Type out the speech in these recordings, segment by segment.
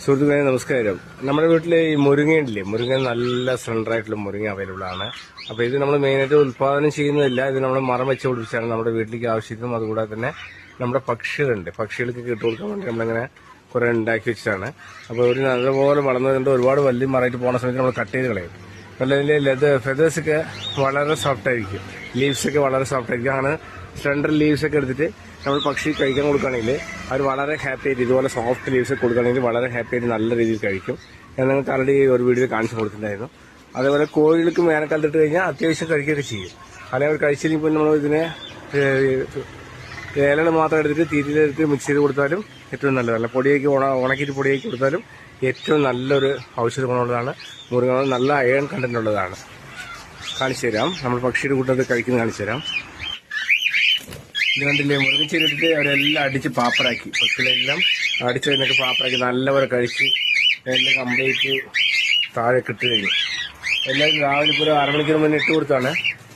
സുഹൃത്തുക്കളെ നമസ്കാരം. നമ്മുടെ വീട്ടിൽ ഈ മുരിങ്ങയില്ലേ, മുരിങ്ങ നല്ല സെൻറ്ററായിട്ടുള്ള മുരിങ്ങ അവൈലബിൾ ആണ്. അപ്പോൾ ഇത് നമ്മൾ മെയിനായിട്ട് ഉൽപ്പാദനം ചെയ്യുന്നതില്ല, ഇത് നമ്മൾ മരം വെച്ച് പിടിപ്പിച്ചാണ് നമ്മുടെ വീട്ടിലേക്ക് ആവശ്യത്തിനും. അതുകൂടാതെ തന്നെ നമ്മുടെ പക്ഷികളുണ്ട്, പക്ഷികൾക്ക് ഇട്ട് കൊടുക്കാൻ വേണ്ടി നമ്മളിങ്ങനെ കുറേ ഉണ്ടാക്കി വെച്ചിട്ടാണ്. അപ്പോൾ ഒരു നല്ലപോലെ വളർന്നതുകൊണ്ട് ഒരുപാട് വലിയ മരമായിട്ട് പോകുന്ന സമയത്ത് നമ്മൾ കട്ട് ചെയ്ത് കളയും. നല്ല ഫെദേഴ്സൊക്കെ വളരെ സോഫ്റ്റ് ആയിരിക്കും, ലീവ്സൊക്കെ വളരെ സോഫ്റ്റ് ആയിരിക്കും. അങ്ങനെ സെൻട്രൽ ലീവ്സൊക്കെ എടുത്തിട്ട് നമ്മൾ പക്ഷി കഴിക്കാൻ കൊടുക്കുകയാണെങ്കിൽ അവർ വളരെ ഹാപ്പി ആയിട്ട് ഇതുപോലെ സോഫ്റ്റ് ലീവ്സ് കൊടുക്കുകയാണെങ്കിൽ വളരെ ഹാപ്പി ആയിട്ട് നല്ല രീതിയിൽ കഴിക്കും. ഞാൻ നിങ്ങൾക്ക് ആൾറെഡി ഒരു വീഡിയോ കാണിച്ചു കൊടുത്തിട്ടുണ്ടായിരുന്നു. അതേപോലെ കോഴികൾക്ക് വേനൽക്കാലത്ത് ഇട്ട് കഴിഞ്ഞാൽ അത്യാവശ്യം കഴിക്കുകയൊക്കെ ചെയ്യും. അല്ലെങ്കിൽ അവർ കഴിച്ചില്ലെങ്കിൽ നമ്മൾ ഇതിനെ ഇലകൾ മാത്രം എടുത്തിട്ട് തീറ്റിലെടുത്ത് മിക്സ് ചെയ്ത് കൊടുത്താലും ഏറ്റവും നല്ലതല്ല. പൊടിയേക്ക് ഉണക്കിയിട്ട് പൊടിയേക്ക് കൊടുത്താലും ഏറ്റവും നല്ലൊരു ഔഷധ ഗുണമുള്ളതാണ്. മുരിങ്ങ നല്ല അയൺ കണ്ടന്റ് ഉള്ളതാണ്. കാണിച്ചു തരാം, നമ്മൾ പക്ഷിയുടെ കൂട്ടത്തിൽ കഴിക്കുന്നത് കാണിച്ചു തരാം. ഇത് കണ്ടില്ലേ, മുരിങ്ങ ചെയ്തിട്ട് അവരെല്ലാം അടിച്ച് പാപ്പറാക്കി, പക്ഷികളെല്ലാം അടിച്ച് കഴിഞ്ഞിട്ട് പാപ്പറാക്കി നല്ലപോലെ കഴിച്ച് എല്ലാം കംപ്ലീറ്റ് താഴെ ഇട്ട് കഴിഞ്ഞു. എല്ലാവരും രാവിലെ ഇപ്പോൾ ഒരു അരമണിക്കൂർ മുന്നേ ഇട്ട് കൊടുത്താണ്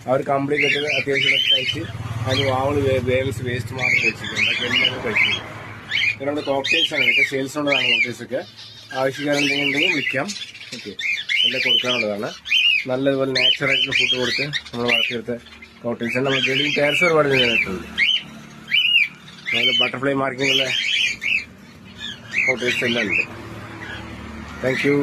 അവർ കംപ്ലീറ്റ് ആയിട്ട് അത്യാവശ്യം കഴിച്ച് അതിന് വാവള് വേസ്റ്റ് മാത്രം കഴിച്ചിട്ടുണ്ട്. എല്ലാവരും കഴിച്ചിട്ടുണ്ട്. ഇത് നമ്മുടെ കോക്ടെയിൽസാണ്, ഇതൊക്കെ സെയിൽസിനുള്ളതാണ്. കോക്ടെയിൽസൊക്കെ ആവശ്യക്കാരുണ്ടെങ്കിൽ വിൽക്കാം. ഓക്കെ, എല്ലാം കൊടുക്കാനുള്ളതാണ്. നല്ലതുപോലെ നാച്ചുറായിട്ടുള്ള ഫുഡ് കൊടുത്ത് നമ്മൾ വളർത്തിയെടുത്ത കോക്ടെയിൽസാണ്. നമ്മൾ ബ്രീഡിംഗ് പെയർസ് ഒരുപാട് ചെയ്യാനായിട്ടുണ്ട്. അതുപോലെ ബട്ടർഫ്ലൈ മാർക്കിങ്ങുള്ള കോക്ടെയിൽസ് എല്ലാം ഉണ്ട്. Thank you.